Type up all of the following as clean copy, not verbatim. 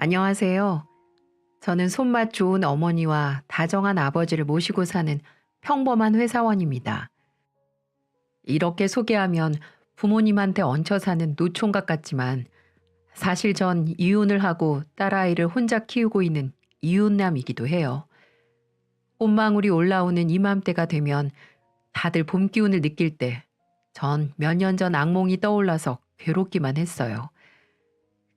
안녕하세요. 저는 손맛 좋은 어머니와 다정한 아버지를 모시고 사는 평범한 회사원입니다. 이렇게 소개하면 부모님한테 얹혀 사는 노총각 같지만 사실 전 이혼을 하고 딸아이를 혼자 키우고 있는 이웃남이기도 해요. 꽃망울이 올라오는 이맘때가 되면 다들 봄 기운을 느낄 때 전 몇 년 전 악몽이 떠올라서 괴롭기만 했어요.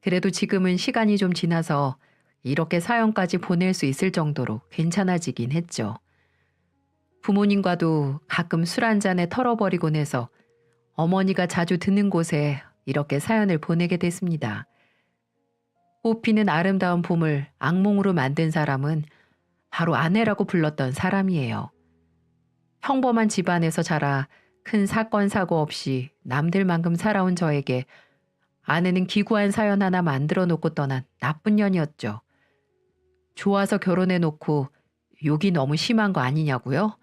그래도 지금은 시간이 좀 지나서 이렇게 사연까지 보낼 수 있을 정도로 괜찮아지긴 했죠. 부모님과도 가끔 술 한 잔에 털어버리곤 해서 어머니가 자주 드는 곳에 이렇게 사연을 보내게 됐습니다. 꽃피는 아름다운 봄을 악몽으로 만든 사람은 바로 아내라고 불렀던 사람이에요. 평범한 집안에서 자라 큰 사건 사고 없이 남들만큼 살아온 저에게 아내는 기구한 사연 하나 만들어 놓고 떠난 나쁜 년이었죠. 좋아서 결혼해 놓고 욕이 너무 심한 거 아니냐고요?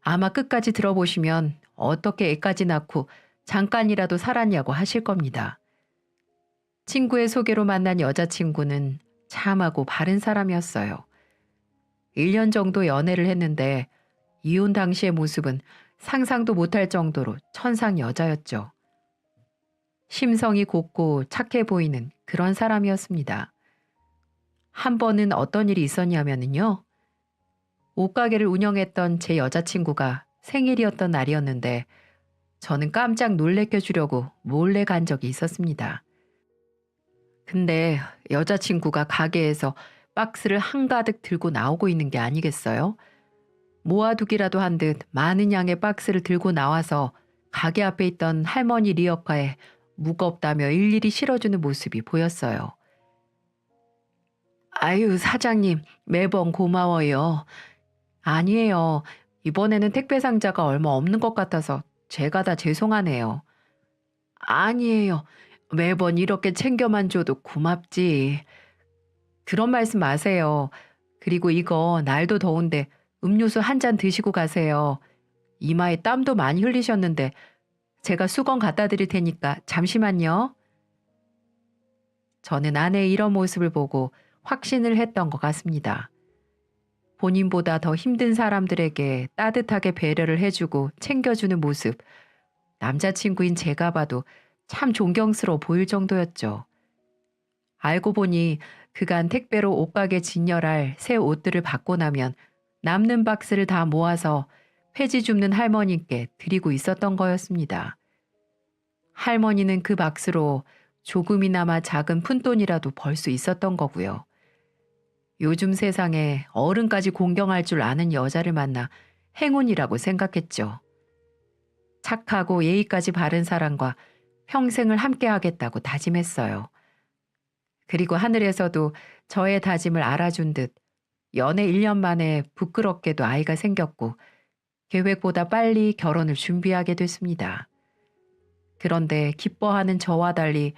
아마 끝까지 들어보시면 어떻게 애까지 낳고 잠깐이라도 살았냐고 하실 겁니다. 친구의 소개로 만난 여자친구는 참하고 바른 사람이었어요. 1년 정도 연애를 했는데 이혼 당시의 모습은 상상도 못할 정도로 천상 여자였죠. 심성이 곱고 착해 보이는 그런 사람이었습니다. 한 번은 어떤 일이 있었냐면요. 옷가게를 운영했던 제 여자친구가 생일이었던 날이었는데 저는 깜짝 놀래켜 주려고 몰래 간 적이 있었습니다. 근데 여자친구가 가게에서 박스를 한가득 들고 나오고 있는 게 아니겠어요? 모아두기라도 한 듯 많은 양의 박스를 들고 나와서 가게 앞에 있던 할머니 리어카에 무겁다며 일일이 실어주는 모습이 보였어요. 아유, 사장님, 매번 고마워요. 아니에요. 이번에는 택배 상자가 얼마 없는 것 같아서 제가 다 죄송하네요. 아니에요. 매번 이렇게 챙겨만 줘도 고맙지. 그런 말씀 마세요. 그리고 이거 날도 더운데 음료수 한 잔 드시고 가세요. 이마에 땀도 많이 흘리셨는데 제가 수건 갖다 드릴 테니까 잠시만요. 저는 아내의 이런 모습을 보고 확신을 했던 것 같습니다. 본인보다 더 힘든 사람들에게 따뜻하게 배려를 해주고 챙겨주는 모습, 남자친구인 제가 봐도 참 존경스러워 보일 정도였죠. 알고 보니 그간 택배로 옷가게 진열할 새 옷들을 받고 나면 남는 박스를 다 모아서 폐지 줍는 할머니께 드리고 있었던 거였습니다. 할머니는 그 박스로 조금이나마 작은 푼돈이라도 벌 수 있었던 거고요. 요즘 세상에 어른까지 공경할 줄 아는 여자를 만나 행운이라고 생각했죠. 착하고 예의까지 바른 사람과 평생을 함께 하겠다고 다짐했어요. 그리고 하늘에서도 저의 다짐을 알아준 듯 연애 1년 만에 부끄럽게도 아이가 생겼고 계획보다 빨리 결혼을 준비하게 됐습니다. 그런데 기뻐하는 저와 달리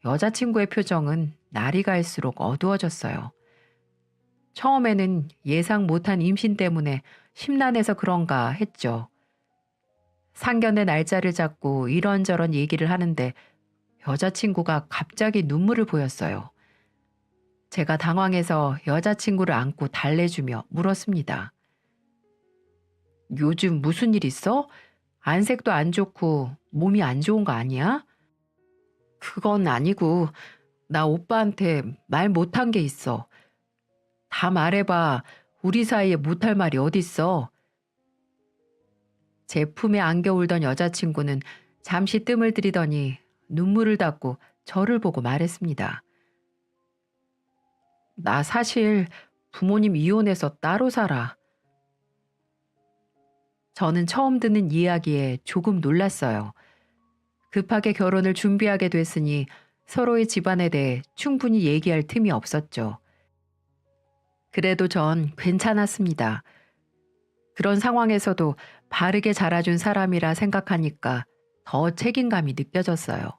여자친구의 표정은 날이 갈수록 어두워졌어요. 처음에는 예상 못한 임신 때문에 심란해서 그런가 했죠. 상견례 날짜를 잡고 이런저런 얘기를 하는데 여자친구가 갑자기 눈물을 보였어요. 제가 당황해서 여자친구를 안고 달래주며 물었습니다. 요즘 무슨 일 있어? 안색도 안 좋고 몸이 안 좋은 거 아니야? 그건 아니고 나 오빠한테 말 못한 게 있어. 다 말해봐. 우리 사이에 못할 말이 어딨어. 제 품에 안겨 울던 여자친구는 잠시 뜸을 들이더니 눈물을 닦고 저를 보고 말했습니다. 나 사실 부모님 이혼해서 따로 살아. 저는 처음 듣는 이야기에 조금 놀랐어요. 급하게 결혼을 준비하게 됐으니 서로의 집안에 대해 충분히 얘기할 틈이 없었죠. 그래도 전 괜찮았습니다. 그런 상황에서도 바르게 자라준 사람이라 생각하니까 더 책임감이 느껴졌어요.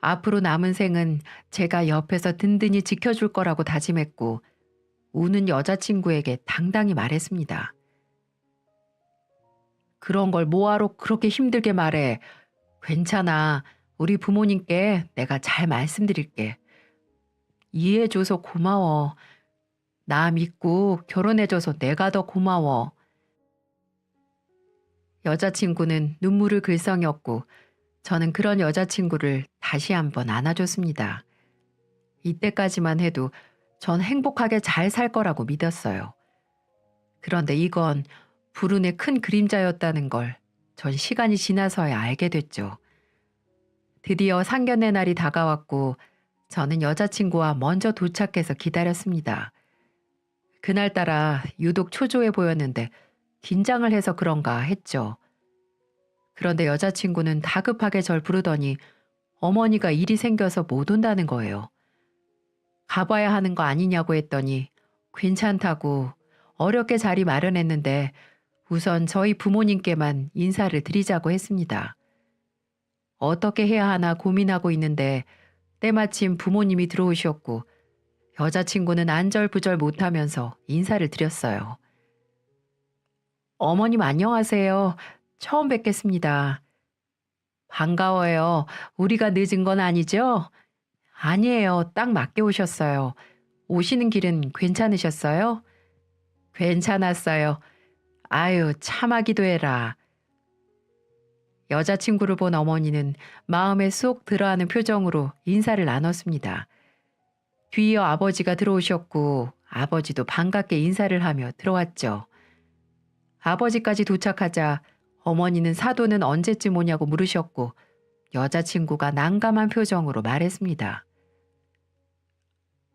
앞으로 남은 생은 제가 옆에서 든든히 지켜줄 거라고 다짐했고 우는 여자친구에게 당당히 말했습니다. 그런 걸 뭐하러 그렇게 힘들게 말해. 괜찮아. 우리 부모님께 내가 잘 말씀드릴게. 이해해줘서 고마워. 나 믿고 결혼해줘서 내가 더 고마워. 여자친구는 눈물을 글썽였고 저는 그런 여자친구를 다시 한번 안아줬습니다. 이때까지만 해도 전 행복하게 잘 살 거라고 믿었어요. 그런데 이건 불운의 큰 그림자였다는 걸 전 시간이 지나서야 알게 됐죠. 드디어 상견례 날이 다가왔고 저는 여자친구와 먼저 도착해서 기다렸습니다. 그날따라 유독 초조해 보였는데 긴장을 해서 그런가 했죠. 그런데 여자친구는 다급하게 절 부르더니 어머니가 일이 생겨서 못 온다는 거예요. 가봐야 하는 거 아니냐고 했더니 괜찮다고 어렵게 자리 마련했는데 우선 저희 부모님께만 인사를 드리자고 했습니다. 어떻게 해야 하나 고민하고 있는데 때마침 부모님이 들어오셨고 여자친구는 안절부절 못하면서 인사를 드렸어요. 어머님 안녕하세요. 처음 뵙겠습니다. 반가워요. 우리가 늦은 건 아니죠? 아니에요. 딱 맞게 오셨어요. 오시는 길은 괜찮으셨어요? 괜찮았어요. 아유, 참하기도 해라. 여자친구를 본 어머니는 마음에 쏙 들어하는 표정으로 인사를 나눴습니다. 뒤이어 아버지가 들어오셨고 아버지도 반갑게 인사를 하며 들어왔죠. 아버지까지 도착하자 어머니는 사돈은 언제쯤 오냐고 물으셨고 여자친구가 난감한 표정으로 말했습니다.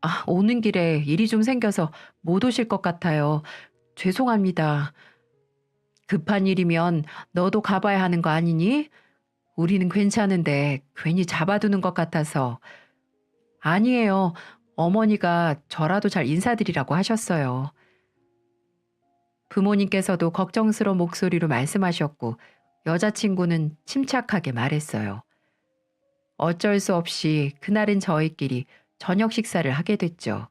아, 오는 길에 일이 좀 생겨서 못 오실 것 같아요. 죄송합니다. 급한 일이면 너도 가봐야 하는 거 아니니? 우리는 괜찮은데 괜히 잡아두는 것 같아서. 아니에요. 어머니가 저라도 잘 인사드리라고 하셨어요. 부모님께서도 걱정스러운 목소리로 말씀하셨고 여자친구는 침착하게 말했어요. 어쩔 수 없이 그날은 저희끼리 저녁 식사를 하게 됐죠.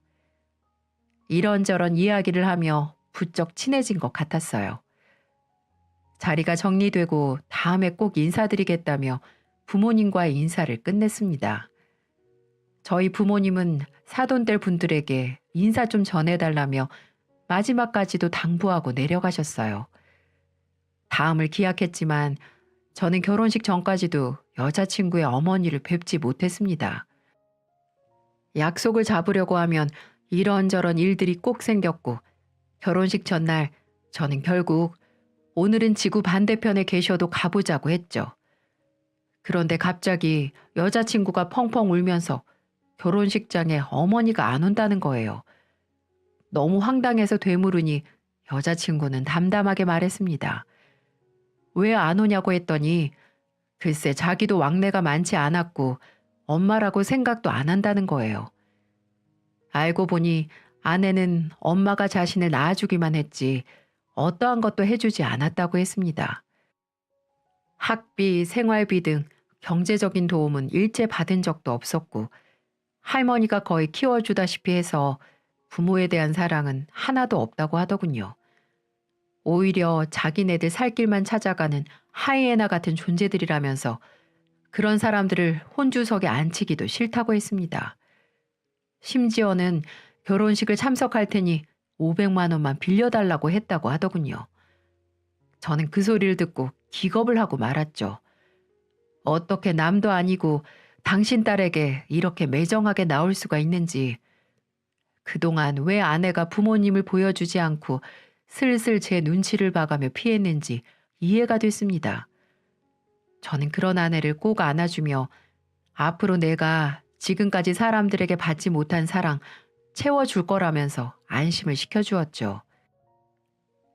이런저런 이야기를 하며 부쩍 친해진 것 같았어요. 자리가 정리되고 다음에 꼭 인사드리겠다며 부모님과의 인사를 끝냈습니다. 저희 부모님은 사돈들 분들에게 인사 좀 전해달라며 마지막까지도 당부하고 내려가셨어요. 다음을 기약했지만 저는 결혼식 전까지도 여자친구의 어머니를 뵙지 못했습니다. 약속을 잡으려고 하면 이런저런 일들이 꼭 생겼고 결혼식 전날 저는 결국 오늘은 지구 반대편에 계셔도 가보자고 했죠. 그런데 갑자기 여자친구가 펑펑 울면서 결혼식장에 어머니가 안 온다는 거예요. 너무 황당해서 되물으니 여자친구는 담담하게 말했습니다. 왜 안 오냐고 했더니 글쎄 자기도 왕래가 많지 않았고 엄마라고 생각도 안 한다는 거예요. 알고 보니 아내는 엄마가 자신을 낳아주기만 했지 어떠한 것도 해주지 않았다고 했습니다. 학비, 생활비 등 경제적인 도움은 일체 받은 적도 없었고 할머니가 거의 키워주다시피 해서 부모에 대한 사랑은 하나도 없다고 하더군요. 오히려 자기네들 살 길만 찾아가는 하이에나 같은 존재들이라면서 그런 사람들을 혼주석에 앉히기도 싫다고 했습니다. 심지어는 결혼식을 참석할 테니 500만 원만 빌려달라고 했다고 하더군요. 저는 그 소리를 듣고 기겁을 하고 말았죠. 어떻게 남도 아니고 당신 딸에게 이렇게 매정하게 나올 수가 있는지, 그동안 왜 아내가 부모님을 보여주지 않고 슬슬 제 눈치를 봐가며 피했는지 이해가 됐습니다. 저는 그런 아내를 꼭 안아주며 앞으로 내가 지금까지 사람들에게 받지 못한 사랑 채워줄 거라면서 안심을 시켜주었죠.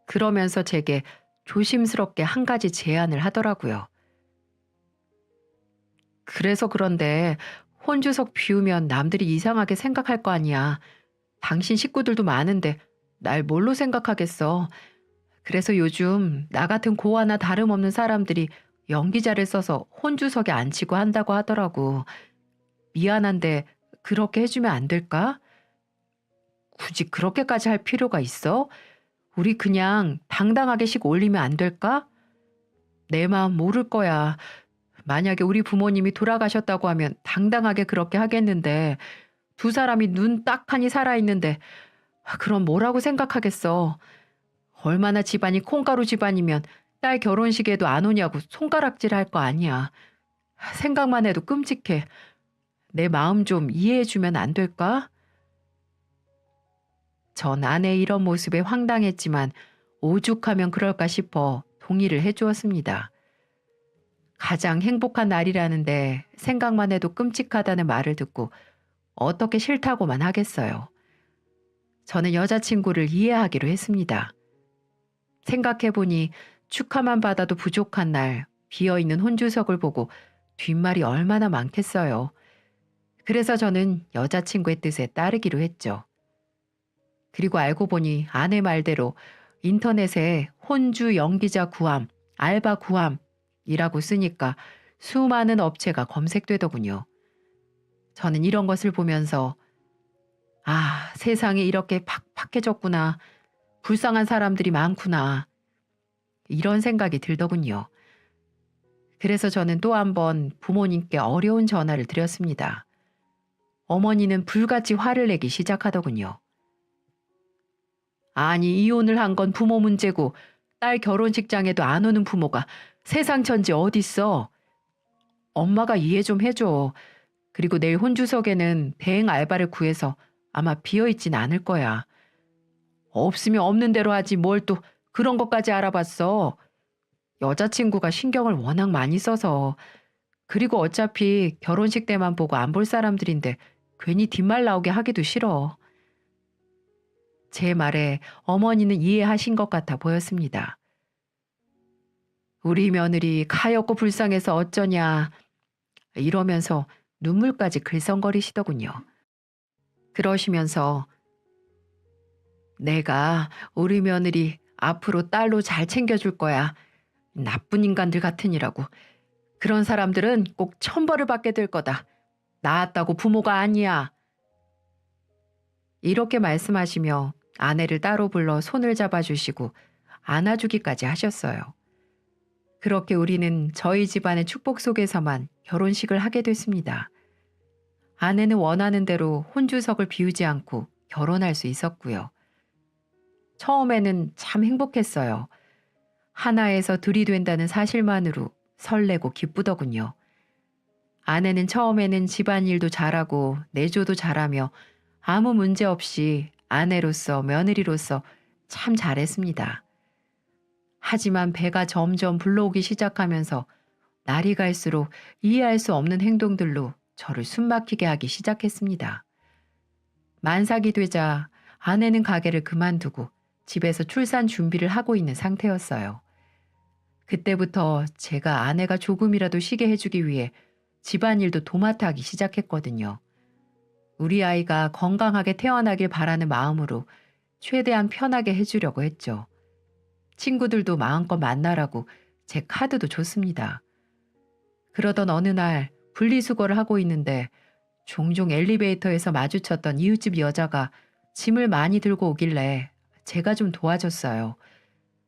그러면서 제게 조심스럽게 한 가지 제안을 하더라고요. 그래서 그런데 혼주석 비우면 남들이 이상하게 생각할 거 아니야. 당신 식구들도 많은데 날 뭘로 생각하겠어. 그래서 요즘 나 같은 고아나 다름없는 사람들이 연기자를 써서 혼주석에 앉히고 한다고 하더라고. 미안한데 그렇게 해주면 안 될까? 굳이 그렇게까지 할 필요가 있어? 우리 그냥 당당하게씩 올리면 안 될까? 내 마음 모를 거야. 만약에 우리 부모님이 돌아가셨다고 하면 당당하게 그렇게 하겠는데 두 사람이 눈 딱하니 살아있는데 그럼 뭐라고 생각하겠어. 얼마나 집안이 콩가루 집안이면 딸 결혼식에도 안 오냐고 손가락질 할 거 아니야. 생각만 해도 끔찍해. 내 마음 좀 이해해주면 안 될까? 전 아내의 이런 모습에 황당했지만 오죽하면 그럴까 싶어 동의를 해주었습니다. 가장 행복한 날이라는데 생각만 해도 끔찍하다는 말을 듣고 어떻게 싫다고만 하겠어요. 저는 여자친구를 이해하기로 했습니다. 생각해보니 축하만 받아도 부족한 날 비어있는 혼주석을 보고 뒷말이 얼마나 많겠어요. 그래서 저는 여자친구의 뜻에 따르기로 했죠. 그리고 알고 보니 아내 말대로 인터넷에 혼주 연기자 구함, 알바 구함이라고 쓰니까 수많은 업체가 검색되더군요. 저는 이런 것을 보면서 아, 세상이 이렇게 팍팍해졌구나. 불쌍한 사람들이 많구나. 이런 생각이 들더군요. 그래서 저는 또 한 번 부모님께 어려운 전화를 드렸습니다. 어머니는 불같이 화를 내기 시작하더군요. 아니, 이혼을 한 건 부모 문제고 딸 결혼식장에도 안 오는 부모가 세상 천지 어딨어. 엄마가 이해 좀 해줘. 그리고 내일 혼주석에는 대행 알바를 구해서 아마 비어있진 않을 거야. 없으면 없는 대로 하지 뭘 또 그런 것까지 알아봤어. 여자친구가 신경을 워낙 많이 써서. 그리고 어차피 결혼식 때만 보고 안 볼 사람들인데 괜히 뒷말 나오게 하기도 싫어. 제 말에 어머니는 이해하신 것 같아 보였습니다. 우리 며느리 가엾고 불쌍해서 어쩌냐 이러면서 눈물까지 글썽거리시더군요. 그러시면서 내가 우리 며느리 앞으로 딸로 잘 챙겨줄 거야. 나쁜 인간들 같으니라고. 그런 사람들은 꼭 천벌을 받게 될 거다. 낳았다고 부모가 아니야. 이렇게 말씀하시며 아내를 따로 불러 손을 잡아주시고 안아주기까지 하셨어요. 그렇게 우리는 저희 집안의 축복 속에서만 결혼식을 하게 됐습니다. 아내는 원하는 대로 혼주석을 비우지 않고 결혼할 수 있었고요. 처음에는 참 행복했어요. 하나에서 둘이 된다는 사실만으로 설레고 기쁘더군요. 아내는 처음에는 집안일도 잘하고 내조도 잘하며 아무 문제 없이 아내로서 며느리로서 참 잘했습니다. 하지만 배가 점점 불러오기 시작하면서 날이 갈수록 이해할 수 없는 행동들로 저를 숨막히게 하기 시작했습니다. 만삭이 되자 아내는 가게를 그만두고 집에서 출산 준비를 하고 있는 상태였어요. 그때부터 제가 아내가 조금이라도 쉬게 해주기 위해 집안일도 도맡아 하기 시작했거든요. 우리 아이가 건강하게 태어나길 바라는 마음으로 최대한 편하게 해주려고 했죠. 친구들도 마음껏 만나라고 제 카드도 줬습니다. 그러던 어느 날 분리수거를 하고 있는데 종종 엘리베이터에서 마주쳤던 이웃집 여자가 짐을 많이 들고 오길래 제가 좀 도와줬어요.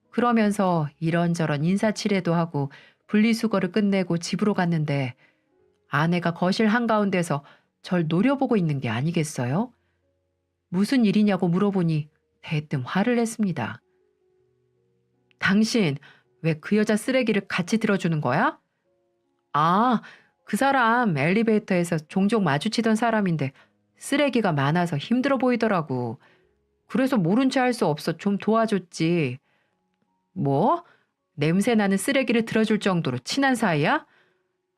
그러면서 이런저런 인사치레도 하고 분리수거를 끝내고 집으로 갔는데 아내가 거실 한가운데서 절 노려보고 있는 게 아니겠어요? 무슨 일이냐고 물어보니 대뜸 화를 냈습니다. 당신 왜 그 여자 쓰레기를 같이 들어주는 거야? 아, 그 사람 엘리베이터에서 종종 마주치던 사람인데 쓰레기가 많아서 힘들어 보이더라고. 그래서 모른 체 할 수 없어 좀 도와줬지. 뭐? 냄새 나는 쓰레기를 들어줄 정도로 친한 사이야?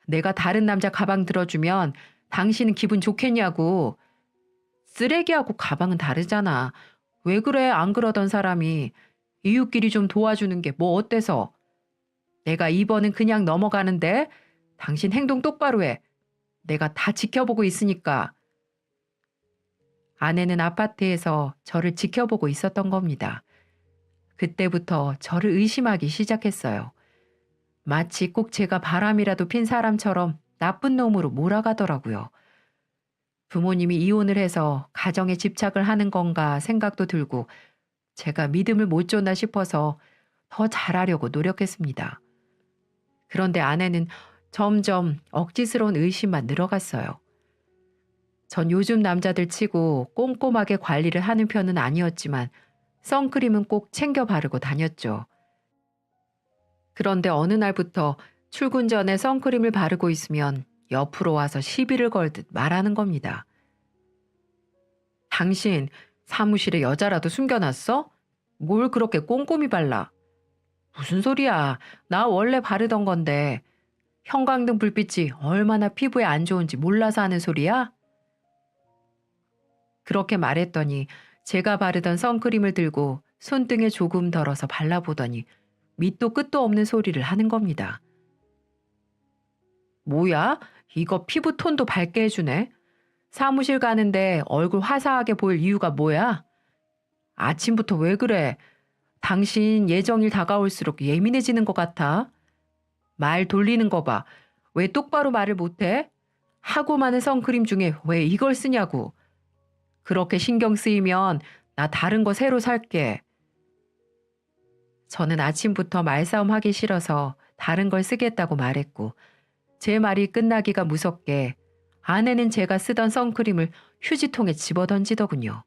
내가 다른 남자 가방 들어주면 당신은 기분 좋겠냐고. 쓰레기하고 가방은 다르잖아. 왜 그래 안 그러던 사람이. 이웃끼리 좀 도와주는 게 뭐 어때서. 내가 이번은 그냥 넘어가는데 당신 행동 똑바로 해. 내가 다 지켜보고 있으니까. 아내는 아파트에서 저를 지켜보고 있었던 겁니다. 그때부터 저를 의심하기 시작했어요. 마치 꼭 제가 바람이라도 핀 사람처럼 나쁜 놈으로 몰아가더라고요. 부모님이 이혼을 해서 가정에 집착을 하는 건가 생각도 들고 제가 믿음을 못 줬나 싶어서 더 잘하려고 노력했습니다. 그런데 아내는 점점 억지스러운 의심만 늘어갔어요. 전 요즘 남자들 치고 꼼꼼하게 관리를 하는 편은 아니었지만 선크림은 꼭 챙겨 바르고 다녔죠. 그런데 어느 날부터 출근 전에 선크림을 바르고 있으면 옆으로 와서 시비를 걸듯 말하는 겁니다. 당신 사무실에 여자라도 숨겨놨어? 뭘 그렇게 꼼꼼히 발라? 무슨 소리야. 나 원래 바르던 건데. 형광등 불빛이 얼마나 피부에 안 좋은지 몰라서 하는 소리야? 그렇게 말했더니 제가 바르던 선크림을 들고 손등에 조금 덜어서 발라보더니 밑도 끝도 없는 소리를 하는 겁니다. 뭐야? 이거 피부 톤도 밝게 해주네. 사무실 가는데 얼굴 화사하게 보일 이유가 뭐야? 아침부터 왜 그래? 당신 예정일 다가올수록 예민해지는 것 같아. 말 돌리는 거 봐. 왜 똑바로 말을 못해? 하고 많은 선크림 중에 왜 이걸 쓰냐고. 그렇게 신경 쓰이면 나 다른 거 새로 살게. 저는 아침부터 말싸움 하기 싫어서 다른 걸 쓰겠다고 말했고 제 말이 끝나기가 무섭게 아내는 제가 쓰던 선크림을 휴지통에 집어던지더군요.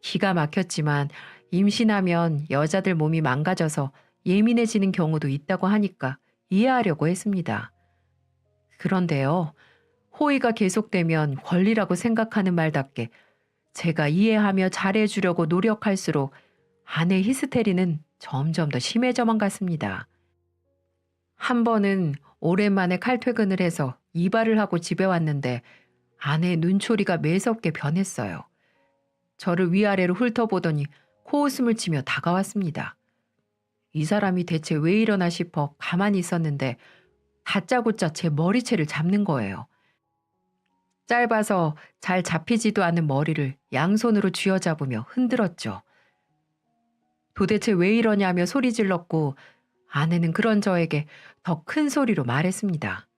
기가 막혔지만 임신하면 여자들 몸이 망가져서 예민해지는 경우도 있다고 하니까 이해하려고 했습니다. 그런데요, 호의가 계속되면 권리라고 생각하는 말답게 제가 이해하며 잘해주려고 노력할수록 아내 히스테리는 점점 더 심해져만 갔습니다. 한 번은 오랜만에 칼퇴근을 해서 이발을 하고 집에 왔는데 아내의 눈초리가 매섭게 변했어요. 저를 위아래로 훑어보더니 코웃음을 치며 다가왔습니다. 이 사람이 대체 왜 이러나 싶어 가만히 있었는데 다짜고짜 제 머리채를 잡는 거예요. 짧아서 잘 잡히지도 않은 머리를 양손으로 쥐어잡으며 흔들었죠. 도대체 왜 이러냐며 소리 질렀고 아내는 그런 저에게 더 큰 소리로 말했습니다.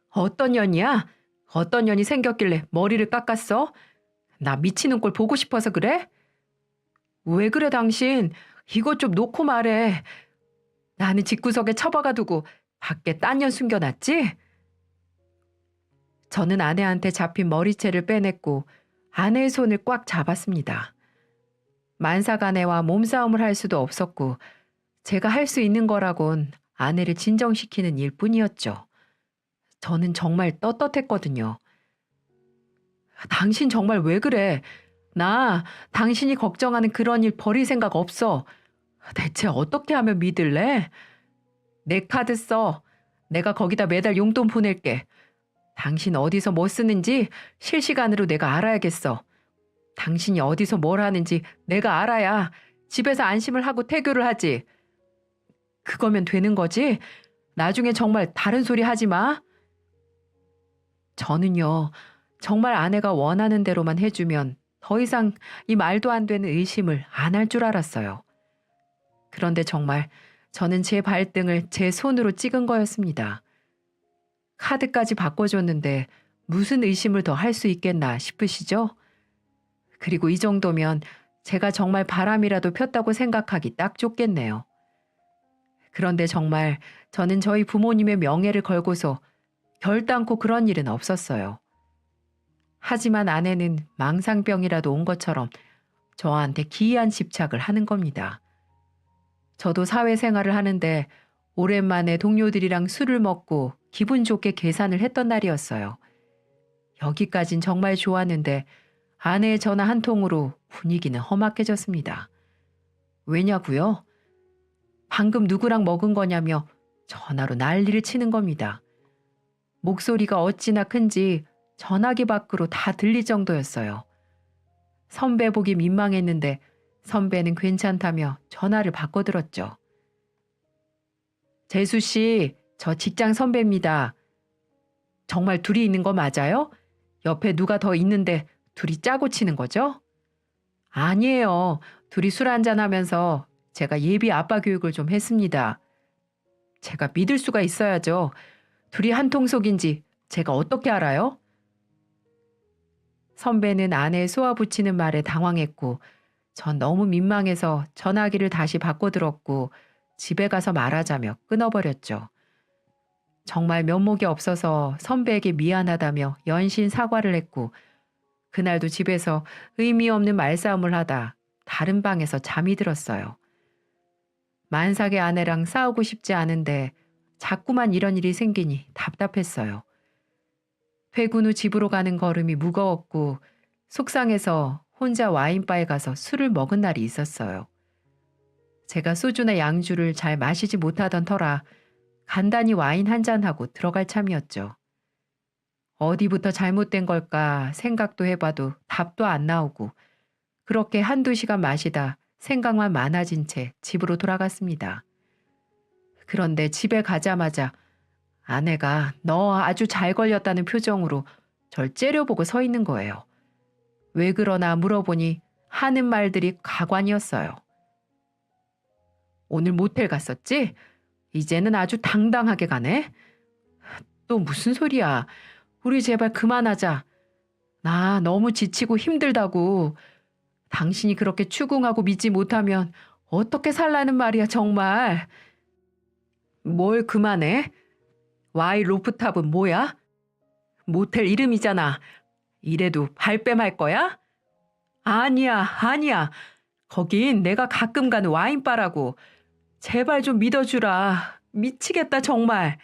어떤 년이야? 어떤 년이 생겼길래 머리를 깎았어? 나 미치는 꼴 보고 싶어서 그래? 왜 그래 당신? 이것 좀 놓고 말해. 나는 집구석에 처박아 두고 밖에 딴 년 숨겨놨지? 저는 아내한테 잡힌 머리채를 빼냈고 아내의 손을 꽉 잡았습니다. 만사가내와 몸싸움을 할 수도 없었고 제가 할 수 있는 거라곤 아내를 진정시키는 일뿐이었죠. 저는 정말 떳떳했거든요. 당신 정말 왜 그래? 나 당신이 걱정하는 그런 일 버릴 생각 없어. 대체 어떻게 하면 믿을래? 내 카드 써. 내가 거기다 매달 용돈 보낼게. 당신 어디서 뭐 쓰는지 실시간으로 내가 알아야겠어. 당신이 어디서 뭘 하는지 내가 알아야 집에서 안심을 하고 태교를 하지. 그거면 되는 거지? 나중에 정말 다른 소리 하지 마. 저는요, 정말 아내가 원하는 대로만 해주면 더 이상 이 말도 안 되는 의심을 안 할 줄 알았어요. 그런데 정말 저는 제 발등을 제 손으로 찍은 거였습니다. 카드까지 바꿔줬는데 무슨 의심을 더 할 수 있겠나 싶으시죠? 그리고 이 정도면 제가 정말 바람이라도 폈다고 생각하기 딱 좋겠네요. 그런데 정말 저는 저희 부모님의 명예를 걸고서 결단코 그런 일은 없었어요. 하지만 아내는 망상병이라도 온 것처럼 저한테 기이한 집착을 하는 겁니다. 저도 사회생활을 하는데 오랜만에 동료들이랑 술을 먹고 기분 좋게 계산을 했던 날이었어요. 여기까진 정말 좋았는데 아내의 전화 한 통으로 분위기는 험악해졌습니다. 왜냐고요? 방금 누구랑 먹은 거냐며 전화로 난리를 치는 겁니다. 목소리가 어찌나 큰지 전화기 밖으로 다 들릴 정도였어요. 선배 보기 민망했는데 선배는 괜찮다며 전화를 바꿔들었죠. 재수 씨, 저 직장 선배입니다. 정말 둘이 있는 거 맞아요? 옆에 누가 더 있는데 둘이 짜고 치는 거죠? 아니에요. 둘이 술 한잔하면서 제가 예비 아빠 교육을 좀 했습니다. 제가 믿을 수가 있어야죠. 둘이 한 통속인지 제가 어떻게 알아요? 선배는 아내의 쏘아붙이는 말에 당황했고 전 너무 민망해서 전화기를 다시 바꿔들었고 집에 가서 말하자며 끊어버렸죠. 정말 면목이 없어서 선배에게 미안하다며 연신 사과를 했고 그날도 집에서 의미 없는 말싸움을 하다 다른 방에서 잠이 들었어요. 만삭의 아내랑 싸우고 싶지 않은데 자꾸만 이런 일이 생기니 답답했어요. 퇴근 후 집으로 가는 걸음이 무거웠고 속상해서 혼자 와인바에 가서 술을 먹은 날이 있었어요. 제가 소주나 양주를 잘 마시지 못하던 터라 간단히 와인 한 잔하고 들어갈 참이었죠. 어디부터 잘못된 걸까 생각도 해봐도 답도 안 나오고 그렇게 한두 시간 마시다 생각만 많아진 채 집으로 돌아갔습니다. 그런데 집에 가자마자 아내가 너 아주 잘 걸렸다는 표정으로 절 째려보고 서 있는 거예요. 왜 그러나 물어보니 하는 말들이 가관이었어요. 오늘 모텔 갔었지? 이제는 아주 당당하게 가네? 또 무슨 소리야. 우리 제발 그만하자. 나 너무 지치고 힘들다고. 당신이 그렇게 추궁하고 믿지 못하면 어떻게 살라는 말이야 정말. 뭘 그만해? 와이 로프탑은 뭐야? 모텔 이름이잖아. 이래도 발뺌할 거야? 아니야, 아니야. 거긴 내가 가끔 가는 와인바라고. 제발 좀 믿어주라. 미치겠다 정말.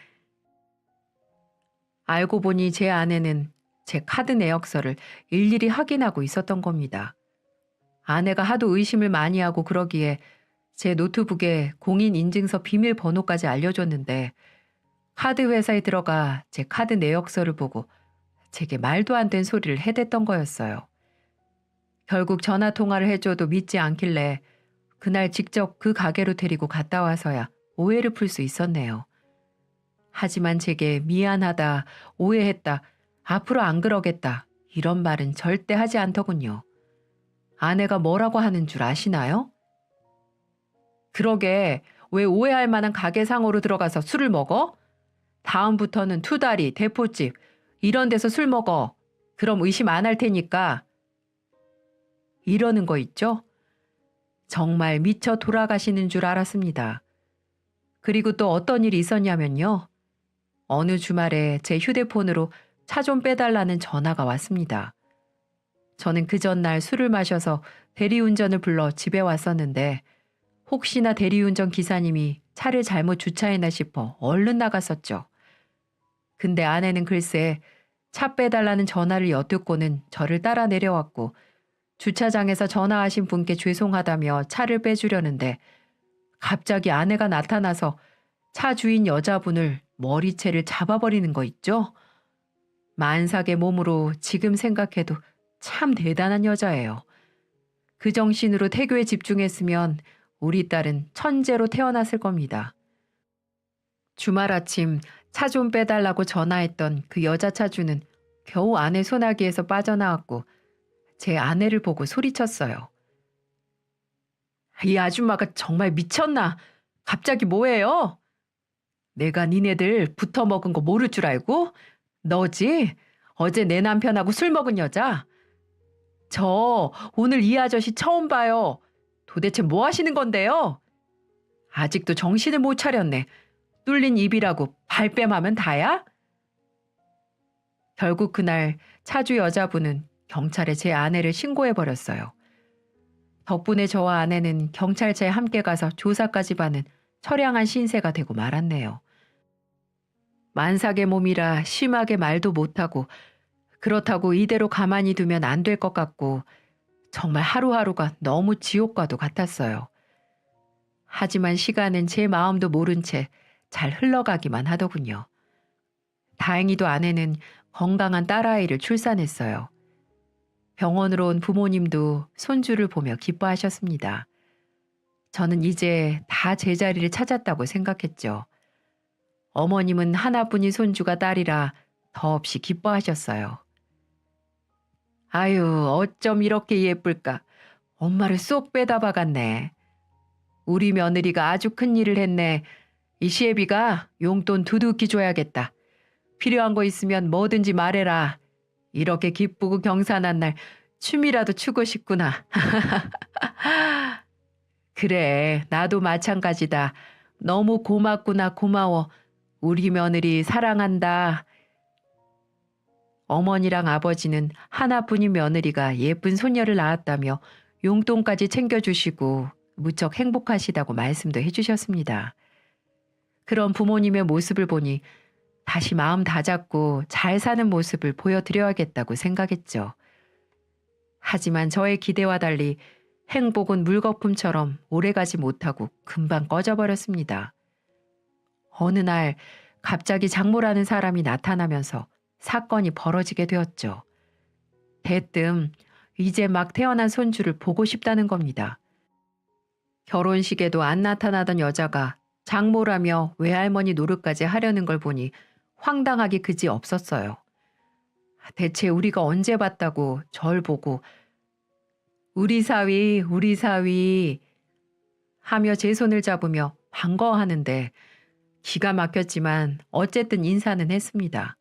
알고 보니 제 아내는 제 카드 내역서를 일일이 확인하고 있었던 겁니다. 아내가 하도 의심을 많이 하고 그러기에 제 노트북에 공인인증서 비밀번호까지 알려줬는데 카드 회사에 들어가 제 카드 내역서를 보고 제게 말도 안 된 소리를 해댔던 거였어요. 결국 전화 통화를 해줘도 믿지 않길래 그날 직접 그 가게로 데리고 갔다 와서야 오해를 풀 수 있었네요. 하지만 제게 미안하다, 오해했다, 앞으로 안 그러겠다 이런 말은 절대 하지 않더군요. 아내가 뭐라고 하는 줄 아시나요? 그러게 왜 오해할 만한 가게 상호로 들어가서 술을 먹어? 다음부터는 투다리, 대포집 이런 데서 술 먹어. 그럼 의심 안 할 테니까. 이러는 거 있죠? 정말 미쳐 돌아가시는 줄 알았습니다. 그리고 또 어떤 일이 있었냐면요. 어느 주말에 제 휴대폰으로 차 좀 빼달라는 전화가 왔습니다. 저는 그 전날 술을 마셔서 대리운전을 불러 집에 왔었는데 혹시나 대리운전 기사님이 차를 잘못 주차했나 싶어 얼른 나갔었죠. 근데 아내는 글쎄 차 빼달라는 전화를 엿듣고는 저를 따라 내려왔고 주차장에서 전화하신 분께 죄송하다며 차를 빼주려는데 갑자기 아내가 나타나서 차 주인 여자분을 머리채를 잡아버리는 거 있죠? 만삭의 몸으로 지금 생각해도 참 대단한 여자예요. 그 정신으로 태교에 집중했으면 우리 딸은 천재로 태어났을 겁니다. 주말 아침 차 좀 빼달라고 전화했던 그 여자 차주는 겨우 아내 소나기에서 빠져나왔고 제 아내를 보고 소리쳤어요. 이 아줌마가 정말 미쳤나? 갑자기 뭐예요? 내가 니네들 붙어 먹은 거 모를 줄 알고? 너지? 어제 내 남편하고 술 먹은 여자? 저 오늘 이 아저씨 처음 봐요. 도대체 뭐 하시는 건데요? 아직도 정신을 못 차렸네. 뚫린 입이라고 발뺌하면 다야? 결국 그날 차주 여자분은 경찰에 제 아내를 신고해버렸어요. 덕분에 저와 아내는 경찰차에 함께 가서 조사까지 받는 처량한 신세가 되고 말았네요. 만삭의 몸이라 심하게 말도 못하고 그렇다고 이대로 가만히 두면 안 될 것 같고 정말 하루하루가 너무 지옥과도 같았어요. 하지만 시간은 제 마음도 모른 채 잘 흘러가기만 하더군요. 다행히도 아내는 건강한 딸아이를 출산했어요. 병원으로 온 부모님도 손주를 보며 기뻐하셨습니다. 저는 이제 다 제자리를 찾았다고 생각했죠. 어머님은 하나뿐인 손주가 딸이라 더없이 기뻐하셨어요. 아유, 어쩜 이렇게 예쁠까. 엄마를 쏙 빼다 박았네. 우리 며느리가 아주 큰일을 했네. 이 시애비가 용돈 두둑히 줘야겠다. 필요한 거 있으면 뭐든지 말해라. 이렇게 기쁘고 경사난 날 춤이라도 추고 싶구나. 그래, 나도 마찬가지다. 너무 고맙구나, 고마워. 우리 며느리 사랑한다. 어머니랑 아버지는 하나뿐인 며느리가 예쁜 손녀를 낳았다며 용돈까지 챙겨주시고 무척 행복하시다고 말씀도 해주셨습니다. 그런 부모님의 모습을 보니 다시 마음 다잡고 잘 사는 모습을 보여드려야겠다고 생각했죠. 하지만 저의 기대와 달리 행복은 물거품처럼 오래가지 못하고 금방 꺼져버렸습니다. 어느 날 갑자기 장모라는 사람이 나타나면서 사건이 벌어지게 되었죠. 대뜸 이제 막 태어난 손주를 보고 싶다는 겁니다. 결혼식에도 안 나타나던 여자가 장모라며 외할머니 노릇까지 하려는 걸 보니 황당하기 그지 없었어요. 대체 우리가 언제 봤다고 절 보고 우리 사위 하며 제 손을 잡으며 반가워하는데 기가 막혔지만 어쨌든 인사는 했습니다.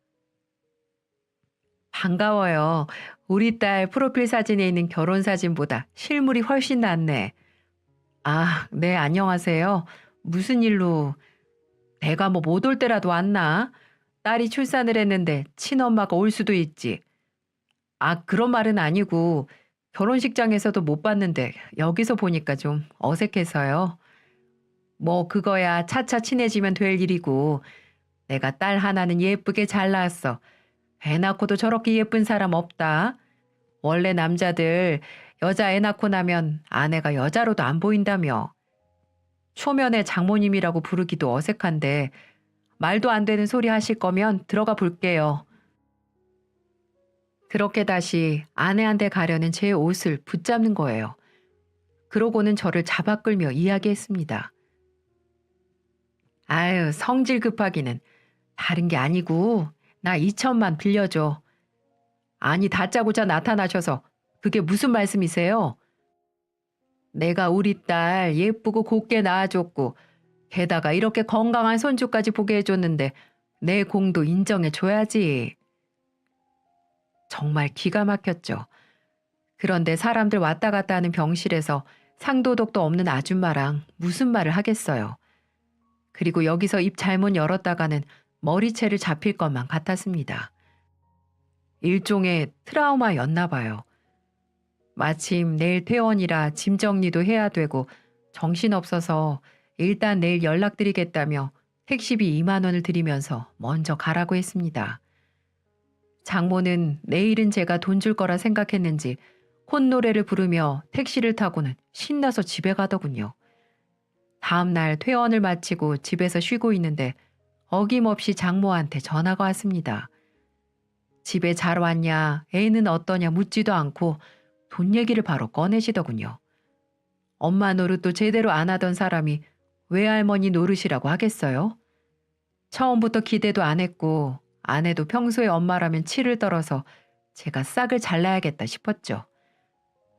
반가워요. 우리 딸 프로필 사진에 있는 결혼 사진보다 실물이 훨씬 낫네. 아, 네, 안녕하세요. 무슨 일로? 내가 뭐 못 올 때라도 왔나? 딸이 출산을 했는데 친엄마가 올 수도 있지. 아, 그런 말은 아니고 결혼식장에서도 못 봤는데 여기서 보니까 좀 어색해서요. 뭐 그거야 차차 친해지면 될 일이고 내가 딸 하나는 예쁘게 잘 낳았어. 애 낳고도 저렇게 예쁜 사람 없다. 원래 남자들 여자 애 낳고 나면 아내가 여자로도 안 보인다며. 초면에 장모님이라고 부르기도 어색한데 말도 안 되는 소리 하실 거면 들어가 볼게요. 그렇게 다시 아내한테 가려는 제 옷을 붙잡는 거예요. 그러고는 저를 잡아 끌며 이야기했습니다. 아유, 성질 급하기는 다른 게 아니고 나 2천만 빌려줘. 아니, 다짜고짜 나타나셔서 그게 무슨 말씀이세요? 내가 우리 딸 예쁘고 곱게 낳아줬고 게다가 이렇게 건강한 손주까지 보게 해줬는데 내 공도 인정해줘야지. 정말 기가 막혔죠. 그런데 사람들 왔다 갔다 하는 병실에서 상도덕도 없는 아줌마랑 무슨 말을 하겠어요. 그리고 여기서 입 잘못 열었다가는 머리채를 잡힐 것만 같았습니다. 일종의 트라우마였나 봐요. 마침 내일 퇴원이라 짐 정리도 해야 되고 정신없어서 일단 내일 연락드리겠다며 택시비 2만 원을 드리면서 먼저 가라고 했습니다. 장모는 내일은 제가 돈 줄 거라 생각했는지 콧노래를 부르며 택시를 타고는 신나서 집에 가더군요. 다음 날 퇴원을 마치고 집에서 쉬고 있는데 어김없이 장모한테 전화가 왔습니다. 집에 잘 왔냐, 애는 어떠냐 묻지도 않고 돈 얘기를 바로 꺼내시더군요. 엄마 노릇도 제대로 안 하던 사람이 외할머니 노릇이라고 하겠어요? 처음부터 기대도 안 했고 아내도 평소에 엄마라면 치를 떨어서 제가 싹을 잘라야겠다 싶었죠.